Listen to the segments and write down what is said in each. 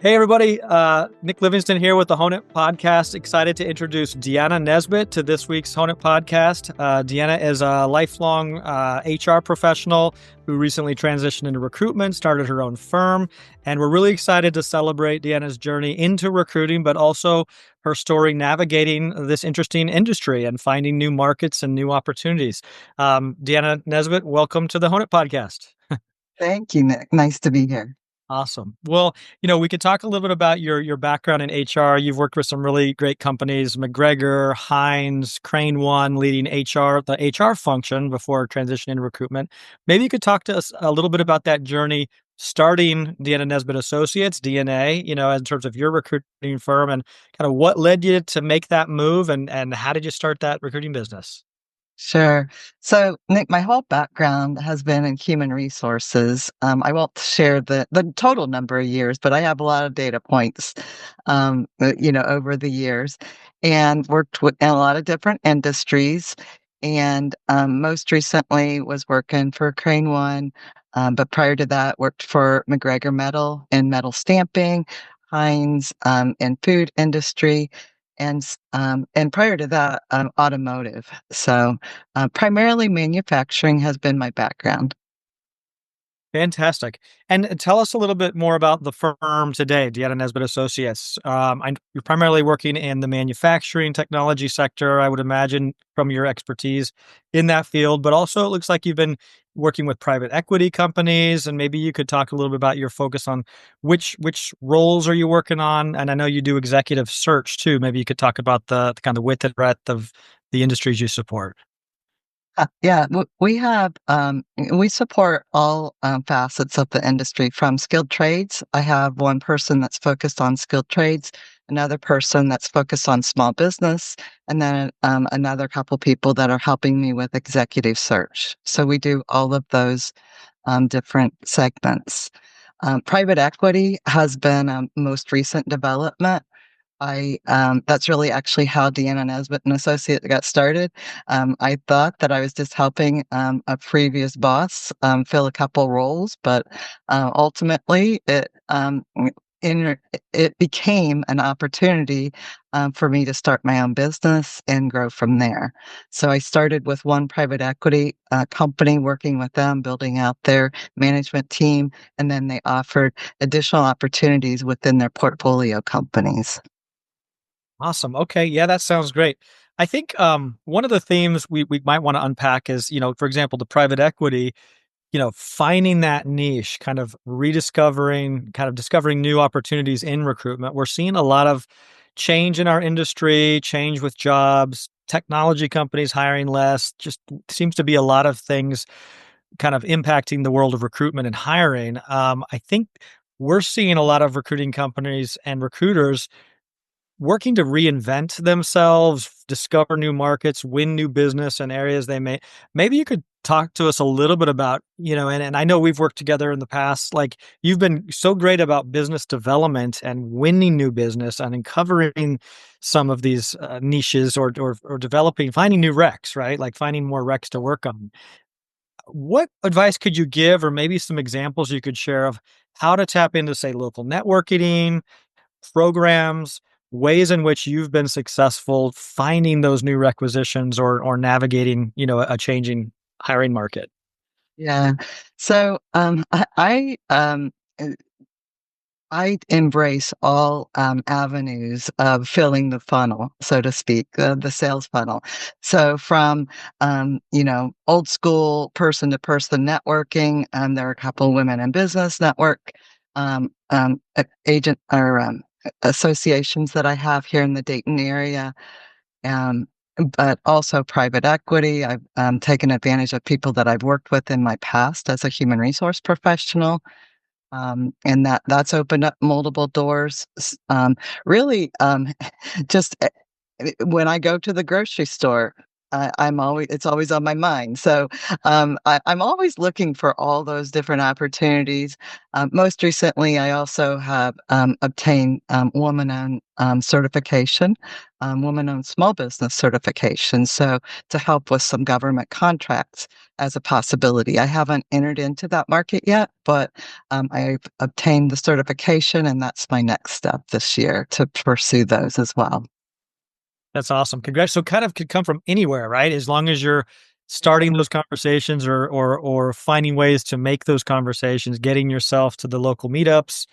Hey, everybody. Nick Livingston here with the Honeit Podcast. Excited to introduce Deanna Nesbit to this week's Honeit Podcast. Deanna is a lifelong HR professional who recently transitioned into recruitment, started her own firm, and we're really excited to celebrate Deanna's journey into recruiting, but also her story navigating this interesting industry and finding new markets and new opportunities. Deanna Nesbit, welcome to the Honeit Podcast. Thank you, Nick. Nice to be here. Awesome. Well, we could talk a little bit about your background in HR. You've worked with some really great companies, McGregor, Heinz, Crane One, leading the HR function before transitioning into recruitment. Maybe you could talk to us a little bit about that journey, starting Deanna Nesbit Associates, DNA, in terms of your recruiting firm and kind of what led you to make that move and how did you start that recruiting business? Sure. So, Nick, my whole background has been in human resources. I won't share the total number of years, but I have a lot of data points, over the years, and worked in a lot of different industries. And most recently was working for Crane One, but prior to that, worked for McGregor Metal in metal stamping, Heinz in food industry, and prior to that, automotive. So, primarily manufacturing has been my background. Fantastic. And tell us a little bit more about the firm today, Deanna Nesbit Associates. You're primarily working in the manufacturing technology sector, I would imagine, from your expertise in that field, but also it looks like you've been working with private equity companies, and maybe you could talk a little bit about your focus on which roles are you working on? And I know you do executive search too. Maybe you could talk about the kind of width and breadth of the industries you support. Yeah, we support all facets of the industry from skilled trades. I have one person that's focused on skilled trades, another person that's focused on small business, and then another couple people that are helping me with executive search. So we do all of those different segments. Private equity has been a most recent development. That's really actually how Deanna Nesbit and Associates got started. I thought that I was just helping a previous boss fill a couple roles, but ultimately it became an opportunity for me to start my own business and grow from there. So I started with one private equity company, working with them, building out their management team, and then they offered additional opportunities within their portfolio companies. Awesome. Okay. Yeah, that sounds great. I think one of the themes we might want to unpack is, for example, the private equity, finding that niche, kind of discovering new opportunities in recruitment. We're seeing a lot of change in our industry, change with jobs, technology companies hiring less, just seems to be a lot of things kind of impacting the world of recruitment and hiring. I think we're seeing a lot of recruiting companies and recruiters working to reinvent themselves, discover new markets, win new business in areas they may. Maybe you could talk to us a little bit about, and I know we've worked together in the past, like you've been so great about business development and winning new business and uncovering some of these niches or developing, finding new recs, right? Like finding more recs to work on. What advice could you give, or maybe some examples you could share of how to tap into, say, local networking, programs, ways in which you've been successful finding those new requisitions or navigating, a changing hiring market? Yeah. So, uh, I embrace all avenues of filling the funnel, so to speak, the sales funnel. So from, old school person to person networking, there are a couple women in business network, agent or associations that I have here in the Dayton area. Um, but also private equity. I've taken advantage of people that I've worked with in my past as a human resource professional, and that's opened up multiple doors. Really, just when I go to the grocery store, it's always on my mind. So, I'm always looking for all those different opportunities. Most recently, I also have, obtained, woman-owned, certification, woman-owned small business certification, so to help with some government contracts as a possibility. I haven't entered into that market yet, but, I've obtained the certification, and that's my next step this year to pursue those as well. That's awesome. Congrats. So kind of could come from anywhere, right? As long as you're starting those conversations or finding ways to make those conversations, getting yourself to the local meetups,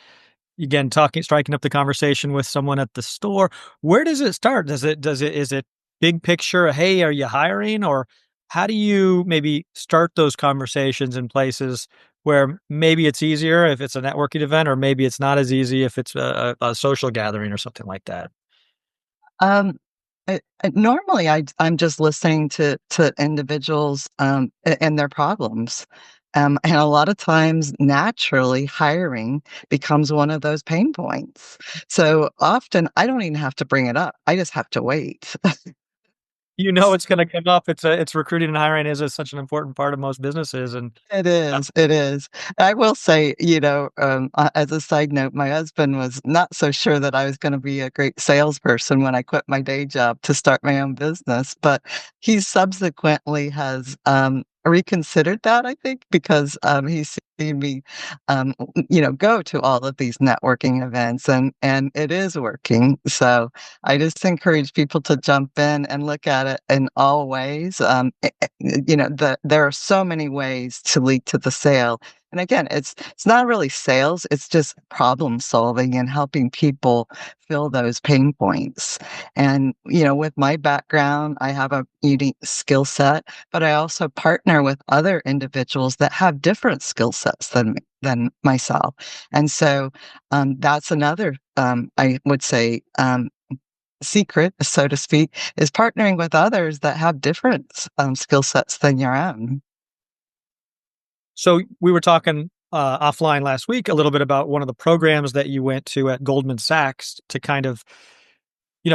again, striking up the conversation with someone at the store. Where does it start? Is it big picture? Hey, are you hiring? Or how do you maybe start those conversations in places where maybe it's easier if it's a networking event, or maybe it's not as easy if it's a social gathering or something like that? Um, Normally, I'm just listening to individuals, and their problems, and a lot of times, naturally, hiring becomes one of those pain points. So often, I don't even have to bring it up. I just have to wait. You know it's gonna come up. It's recruiting and hiring is such an important part of most businesses, and It uh, is, it is. I will say, as a side note, my husband was not so sure that I was gonna be a great salesperson when I quit my day job to start my own business, but he subsequently has, reconsidered that, I think, because, he's seen me, go to all of these networking events, and it is working. So, I just encourage people to jump in and look at it in all ways. There are so many ways to lead to the sale. And again, it's not really sales, it's just problem solving and helping people fill those pain points. And, with my background, I have a unique skill set, but I also partner with other individuals that have different skill sets than myself. And so that's another, I would say, secret, so to speak, is partnering with others that have different, skill sets than your own. so we were talking, offline last week a little bit about one of the programs that you went to at Goldman Sachs to kind of,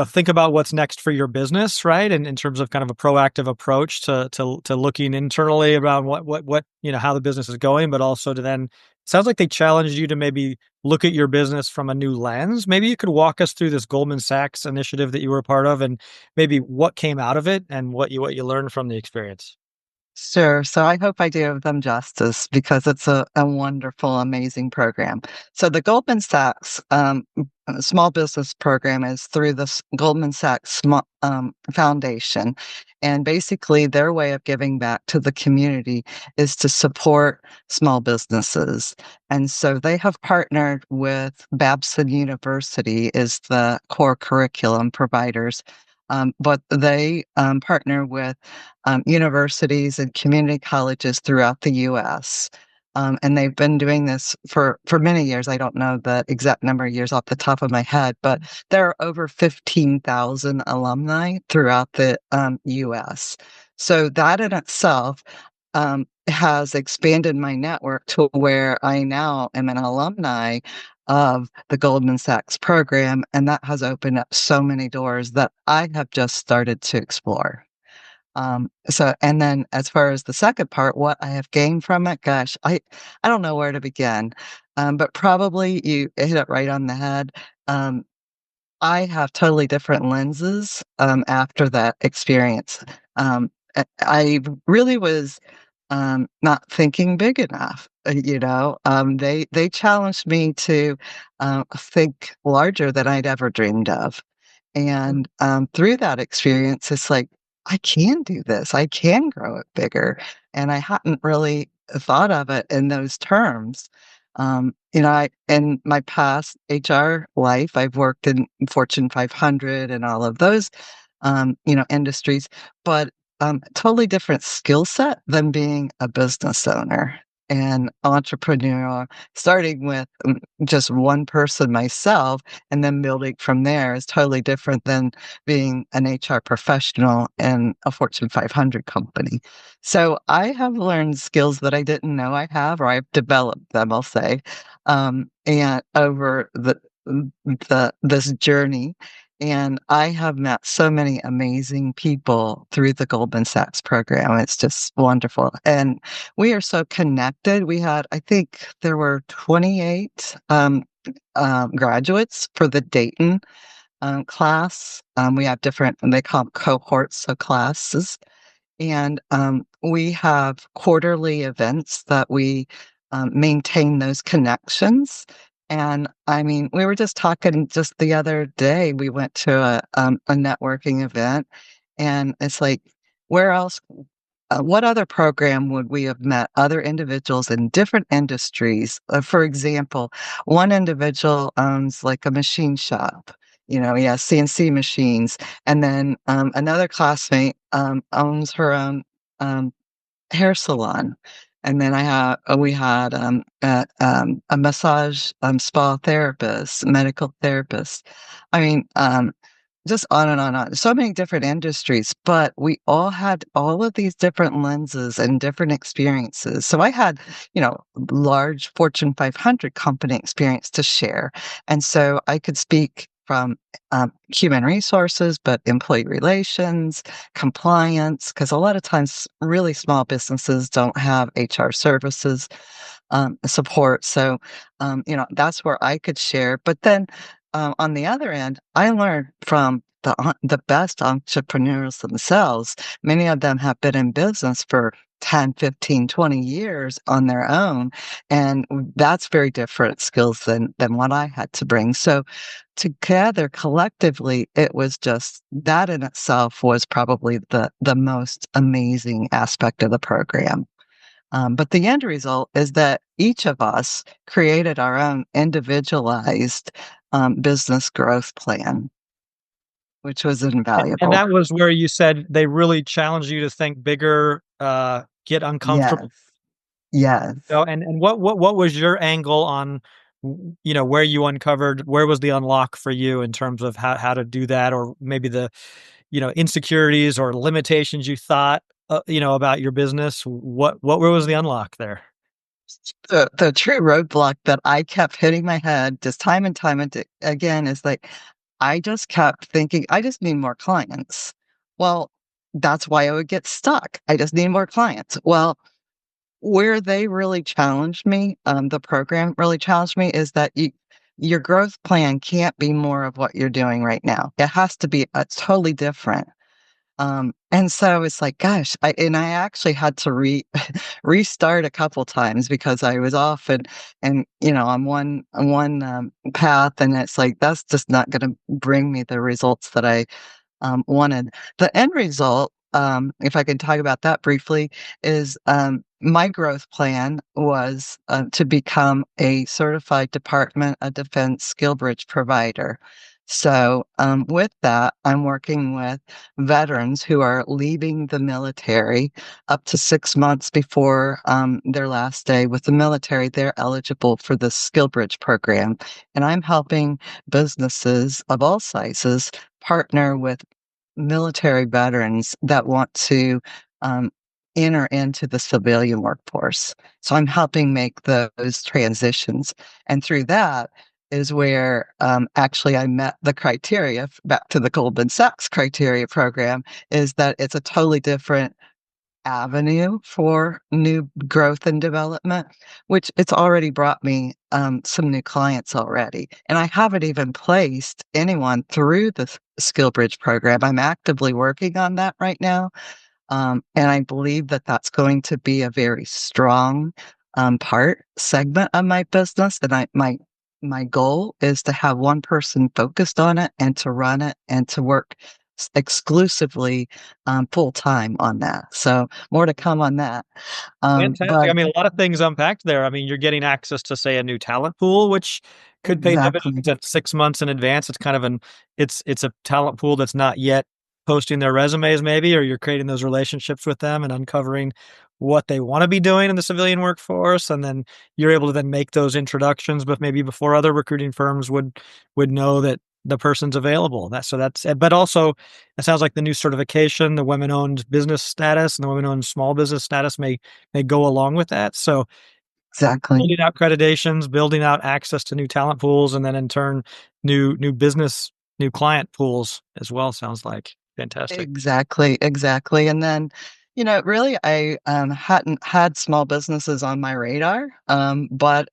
think about what's next for your business, right? And in terms of kind of a proactive approach to looking internally around what, how the business is going, but also to then sounds like they challenged you to maybe look at your business from a new lens. Maybe you could walk us through this Goldman Sachs initiative that you were a part of and maybe what came out of it and what you learned from the experience. Sure. So I hope I do them justice because it's a wonderful, amazing program. So the Goldman Sachs Small Business Program is through the Goldman Sachs Foundation. And basically, their way of giving back to the community is to support small businesses. And so they have partnered with Babson University is the core curriculum providers. But they partner with universities and community colleges throughout the US. And they've been doing this for many years. I don't know the exact number of years off the top of my head, but there are over 15,000 alumni throughout the US. So that in itself has expanded my network to where I now am an alumni of the Goldman Sachs program, and that has opened up so many doors that I have just started to explore. And then as far as the second part, what I have gained from it, gosh, I don't know where to begin. But probably you hit it right on the head. Um, I have totally different lenses, after that experience. I really was, not thinking big enough, they challenged me to, think larger than I'd ever dreamed of. And, through that experience, it's like, I can do this. I can grow it bigger. And I hadn't really thought of it in those terms. In my past HR life, I've worked in Fortune 500 and all of those, industries, but totally different skill set than being a business owner and entrepreneur, starting with just one person myself and then building from there is totally different than being an HR professional in a Fortune 500 company. So I have learned skills that I didn't know I have, or I've developed them, I'll say, and over this journey. And I have met so many amazing people through the Goldman Sachs program. It's just wonderful. And we are so connected. We had, I think there were 28 graduates for the Dayton class. We have different, and they call them cohorts of classes. And we have quarterly events that we maintain those connections. And I mean, we were just talking just the other day. We went to a networking event, and it's like, where else? What other program would we have met other individuals in different industries? For example, one individual owns like a machine shop. He has CNC machines, and then another classmate owns her own um, hair salon. And then we had a massage spa therapist, medical therapist. I mean, just on and on and on. So many different industries, but we all had all of these different lenses and different experiences. So I had, large Fortune 500 company experience to share. And so I could speak from human resources, but employee relations, compliance, because a lot of times really small businesses don't have HR services support. So, that's where I could share. But then on the other end, I learned from the best entrepreneurs themselves. Many of them have been in business for 10, 15, 20 years on their own. And that's very different skills than what I had to bring. So together, collectively, it was just that in itself was probably the most amazing aspect of the program. But the end result is that each of us created our own individualized business growth plan, which was And invaluable. that was where you said they really challenged you to think bigger, get uncomfortable. Yes, yes. And what was your angle on, where you uncovered where was the unlock for you in terms of how to do that, or maybe the, insecurities or limitations you thought, about your business? What where was the unlock there? The true roadblock that I kept hitting my head just time and time again is like, I just kept thinking, I just need more clients. Well, that's why I would get stuck. I just need more clients. Well, where they really challenged me, the program really challenged me, is that your growth plan can't be more of what you're doing right now. It has to be a totally different. And so it's like, gosh, I actually had to restart a couple times because I was off and on one path, and it's like that's just not going to bring me the results that I wanted. The end result, if I can talk about that briefly, is my growth plan was to become a certified Department of Defense SkillBridge provider. So, with that, I'm working with veterans who are leaving the military up to 6 months before their last day with the military. They're eligible for the SkillBridge program. And I'm helping businesses of all sizes partner with military veterans that want to um, enter into the civilian workforce. So I'm helping make those transitions. And through that is where actually I met the criteria, back to the Goldman Sachs criteria program, is that it's a totally different avenue for new growth and development, which it's already brought me some new clients already. And I haven't even placed anyone through the SkillBridge program. I'm actively working on that right now. And I believe that that's going to be a very strong segment of my business. And my goal is to have one person focused on it and to run it and to work exclusively full time on that. So more to come on that. Fantastic. But I mean, a lot of things unpacked there. I mean, you're getting access to, say, a new talent pool, which could pay exactly, dividends at 6 months in advance. It's kind of it's a talent pool that's not yet posting their resumes maybe, or you're creating those relationships with them and uncovering what they wanna be doing in the civilian workforce, and then you're able to then make those introductions, but maybe before other recruiting firms would know that the person's available. That's but also, it sounds like the new certification, the women-owned business status, and the women-owned small business status may go along with that. So exactly. building out accreditations, building out access to new talent pools, and then in turn, new business new client pools as well, sounds like. Fantastic. Exactly, exactly, and then, really, I, hadn't had small businesses on my radar, but,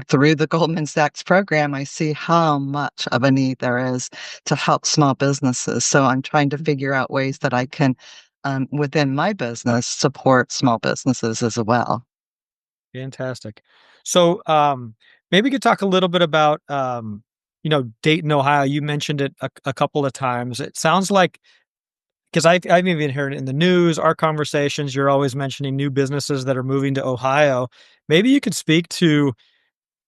through the Goldman Sachs program, I see how much of a need there is to help small businesses, so I'm trying to figure out ways that I can, within my business, support small businesses as well. Fantastic. So, maybe you could talk a little bit about, Dayton, Ohio. You mentioned it a couple of times. It sounds like, because I've even heard it in the news, our conversations, you're always mentioning new businesses that are moving to Ohio. Maybe you could speak to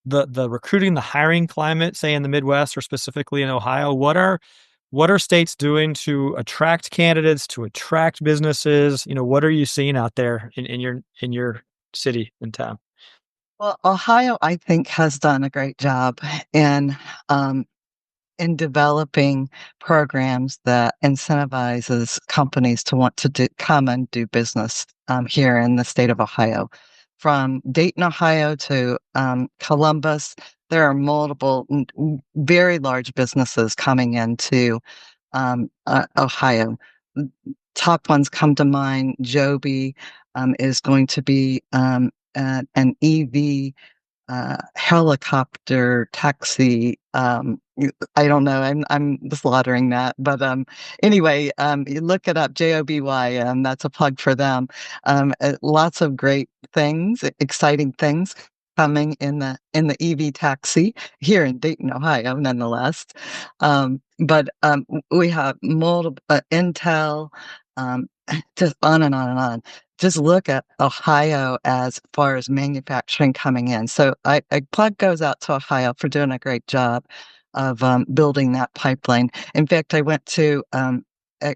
the recruiting, the hiring climate, say in the Midwest or specifically in Ohio. What are states doing to attract candidates, to attract businesses? What are you seeing out there in your city and town? Well, Ohio, I think, has done a great job in, um in developing programs that incentivizes companies to want to come and do business here in the state of Ohio. From Dayton, Ohio to Columbus, there are multiple very large businesses coming into Ohio. N- Top ones come to mind. Joby is going to be an EV helicopter taxi, I don't know, I'm slaughtering that, but, anyway, you look it up, JOBY, that's a plug for them. Lots of great things, exciting things coming in the EV taxi here in Dayton, Ohio, nonetheless. But, we have multiple Intel, um, just on and on and on. Just look at Ohio as far as manufacturing coming in. So a plug goes out to Ohio for doing a great job of, building that pipeline. In fact, I went to,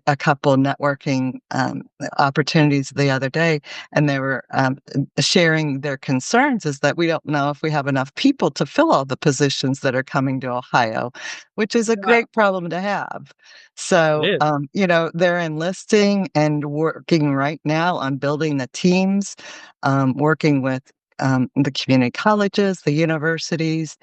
a couple networking, opportunities the other day, and they were, sharing their concerns is that we don't know if we have enough people to fill all the positions that are coming to Ohio, which is a Yeah. great problem to have. It So, is. they're enlisting and working right now on building the teams, working with, the community colleges, the universities,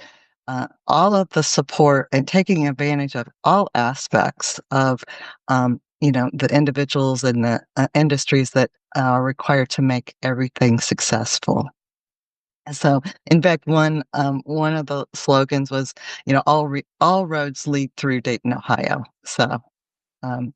all of the support and taking advantage of all aspects of, the individuals and the, industries that are required to make everything successful. And so, in fact, one of the slogans was, all roads lead through Dayton, Ohio. Um,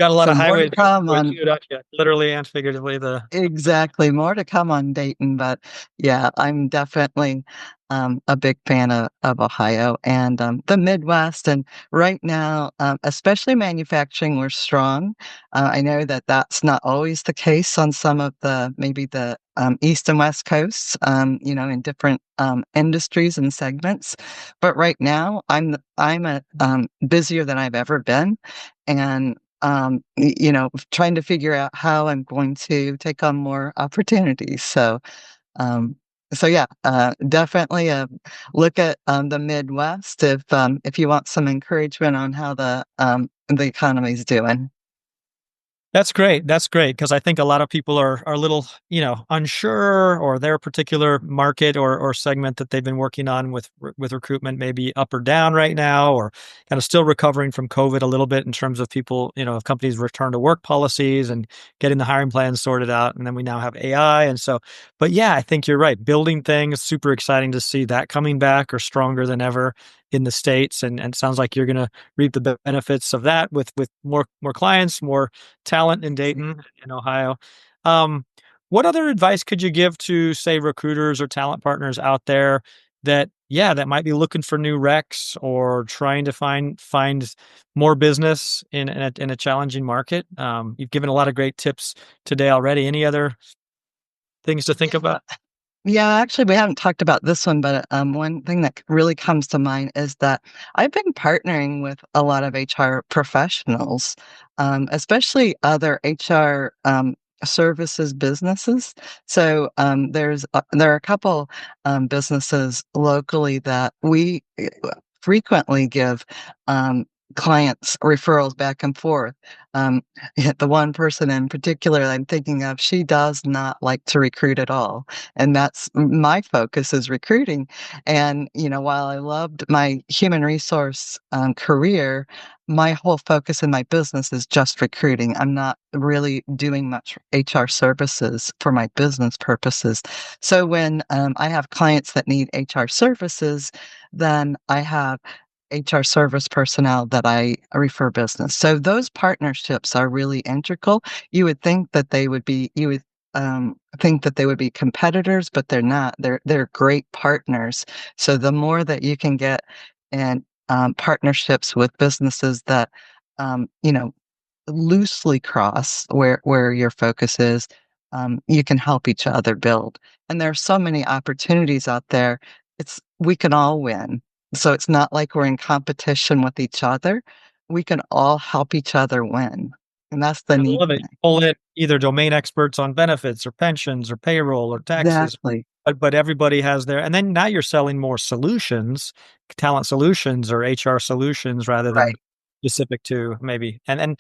Got a lot so of more to come highway on. queued up, yeah, literally and figuratively, Exactly, more to come on Dayton, but yeah, I'm definitely, a big fan of Ohio and, the Midwest, and right now, especially manufacturing, we're strong. I know that that's not always the case on some of the maybe the, East and West Coasts, in different, industries and segments, but right now, busier than I've ever been, and trying to figure out how I'm going to take on more opportunities. Um, so yeah, definitely look at the Midwest if you want some encouragement on how the economy's doing. That's great because I think a lot of people are a little, unsure or their particular market or segment that they've been working on with recruitment maybe up or down right now, or kind of still recovering from COVID a little bit in terms of people, of companies' return to work policies and getting the hiring plans sorted out. And then we now have AI. And so, but yeah, I think you're right. Building things, super exciting to see that coming back or stronger than ever in the States. And it sounds like you're going to reap the benefits of that with more clients, more talent in Dayton, in Ohio. Um, what other advice could you give to, say, recruiters or talent partners out there that might be looking for new recs or trying to find more business in a challenging market? You've given a lot of great tips today already. Any other things to think Yeah. about? Yeah, actually, we haven't talked about this one, but, one thing that really comes to mind is that I've been partnering with a lot of HR professionals, especially other HR, services businesses. So, there are a couple, businesses locally that we frequently give, clients referrals back and forth. Um, the one person in particular I'm thinking of, she does not like to recruit at all, and that's my focus is recruiting. And while I loved my human resource career, my whole focus in my business is just recruiting. I'm not really doing much HR services for my business purposes. So when I have clients that need HR services, then I have HR service personnel that I refer business. So those partnerships are really integral. You would think that they would be you would think that they would be competitors, but they're not. They're great partners. So the more that you can get in partnerships with businesses that you know loosely cross where your focus is, you can help each other build. And there are so many opportunities out there. We can all win. So it's not like we're in competition with each other. We can all help each other win. And that's the I neat love it. thing. Pull in either domain experts on benefits or pensions or payroll or taxes, Exactly. but everybody has their and then now you're selling more solutions, talent solutions or HR solutions rather than Right. specific to maybe to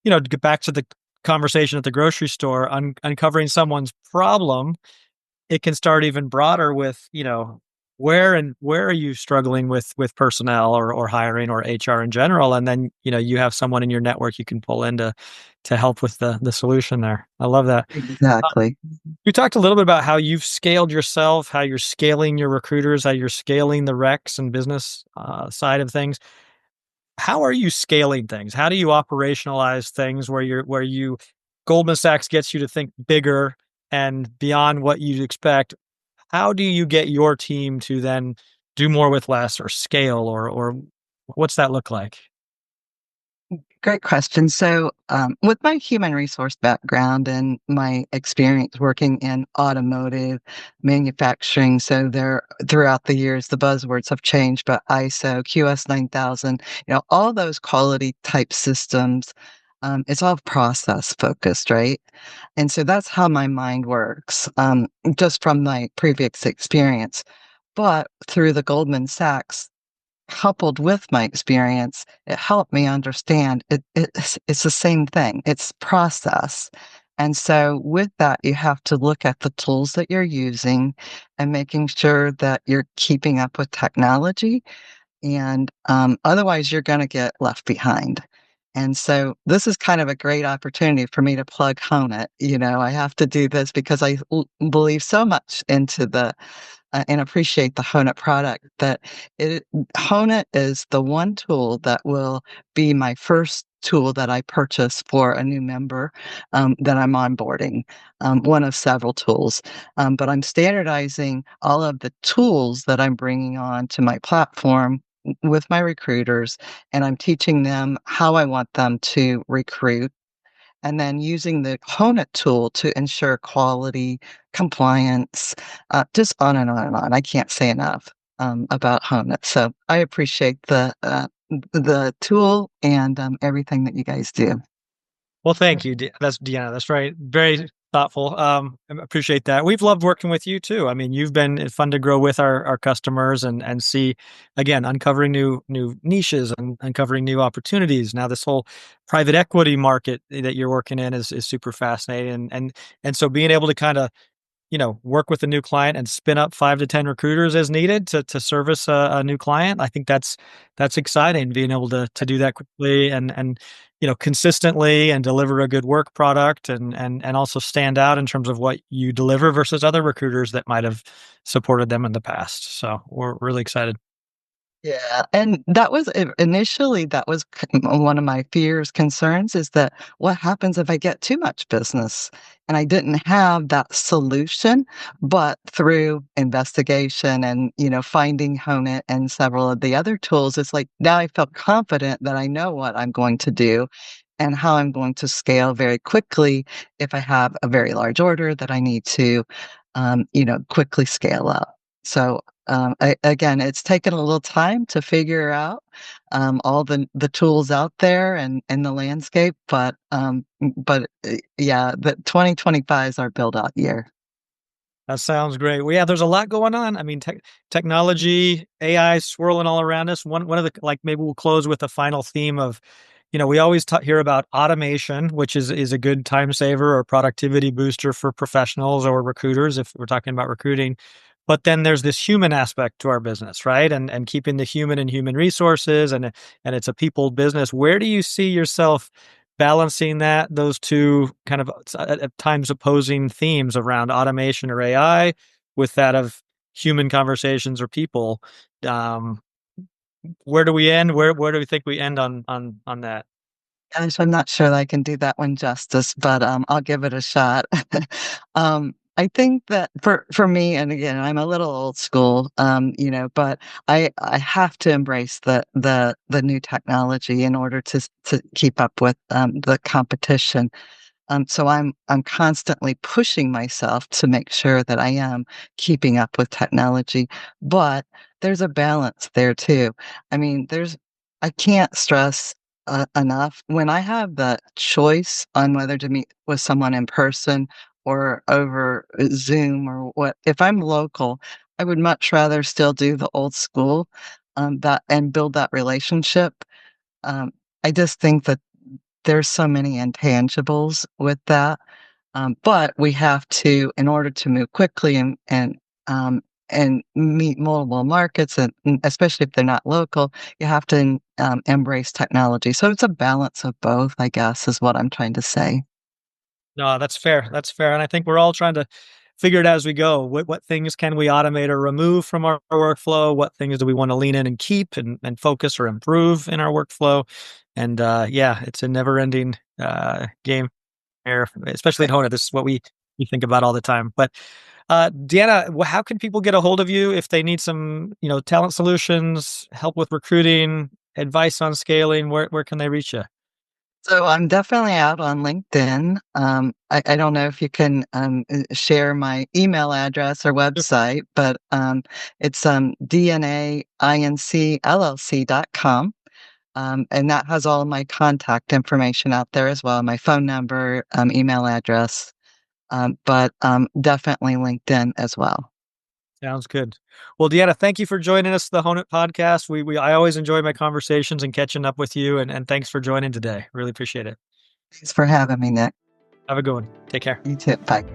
get back to the conversation at the grocery store, uncovering someone's problem, it can start even broader with, where are you struggling with personnel or hiring or HR in general? And then, you have someone in your network you can pull in to help with the solution there. I love that. Uh, Exactly. you talked a little bit about how you've scaled yourself, how you're scaling your recruiters, how you're scaling the recs and business side of things. How are you scaling things? How do you operationalize things where you Goldman Sachs gets you to think bigger and beyond what you'd expect? How do you get your team to then do more with less or scale or what's that look like? Great question. So, with my human resource background and my experience working in automotive manufacturing, so there throughout the years, the buzzwords have changed, but ISO, QS 9000, all those quality type systems, it's all process focused, right? And so that's how my mind works, just from my previous experience. But through the Goldman Sachs coupled with my experience, it helped me understand it's the same thing. It's process. And so with that, you have to look at the tools that you're using and making sure that you're keeping up with technology. And otherwise, you're going to get left behind. And so this is kind of a great opportunity for me to plug Honeit. I have to do this because believe so much into the and appreciate the Honeit product that Honeit is the one tool that will be my first tool that I purchase for a new member that I'm onboarding, one of several tools. But I'm standardizing all of the tools that I'm bringing on to my platform with my recruiters, and I'm teaching them how I want them to recruit and then using the Honeit tool to ensure quality, compliance, just on and on and on. I can't say enough about Honeit. So I appreciate the tool and everything that you guys do. Well, thank you. That's Deanna. That's right. Very thoughtful. I appreciate that. We've loved working with you too. I mean, you've been fun to grow with our customers and see again uncovering new niches and uncovering new opportunities. Now, this whole private equity market that you're working in is super fascinating, and so being able to kind of work with a new client and spin up 5 to 10 recruiters as needed to service a new client. I think that's exciting being able to do that quickly and consistently and deliver a good work product and also stand out in terms of what you deliver versus other recruiters that might have supported them in the past. So we're really excited. Yeah, and that was initially, that was one of my fears, concerns, is that what happens if I get too much business? And I didn't have that solution, but through investigation and, finding Honeit and several of the other tools, it's like now I felt confident that I know what I'm going to do and how I'm going to scale very quickly if I have a very large order that I need to, quickly scale up. So again, it's taken a little time to figure out all the tools out there and the landscape, but yeah, the 2025 is our build out year. That sounds great. Well, yeah, there's a lot going on. I mean, technology, AI swirling all around us. One of the like maybe we'll close with a final theme of, we always hear about automation, which is a good time saver or productivity booster for professionals or recruiters if we're talking about recruiting. But then there's this human aspect to our business, right? And keeping the human and human resources, and it's a people business. Where do you see yourself balancing those two kind of at times opposing themes around automation or AI with that of human conversations or people? Um, where do we end? Where do we think we end on that? Gosh, I'm not sure that I can do that one justice, but, I'll give it a shot. I think that for me, and again, I'm a little old school, but I have to embrace the new technology in order to keep up with, the competition. So I'm constantly pushing myself to make sure that I am keeping up with technology, but there's a balance there too. I mean, I can't stress enough when I have the choice on whether to meet with someone in person or over Zoom or what. If I'm local, I would much rather still do the old school, that and build that relationship. Um, I just think that there's so many intangibles with that, but we have to in order to move quickly and meet multiple markets, and especially if they're not local, you have to, embrace technology. So it's a balance of both, I guess, is what I'm trying to say. No, that's fair. That's fair. And I think we're all trying to figure it out as we go. What things can we automate or remove from our workflow? What things do we want to lean in and keep and focus or improve in our workflow? And yeah, it's a never ending game here, especially at Honeit. This is what we think about all the time. But Deanna, how can people get a hold of you if they need some, talent solutions, help with recruiting, advice on scaling? Where can they reach you? So I'm definitely out on LinkedIn. I don't know if you can share my email address or website, but it's DNAINCLLC.com. And that has all of my contact information out there as well, my phone number, email address, but definitely LinkedIn as well. Sounds good. Well, Deanna, thank you for joining us, the Honeit Podcast. I always enjoy my conversations and catching up with you, and thanks for joining today. Really appreciate it. Thanks for having me, Nick. Have a good one. Take care. You too. Bye.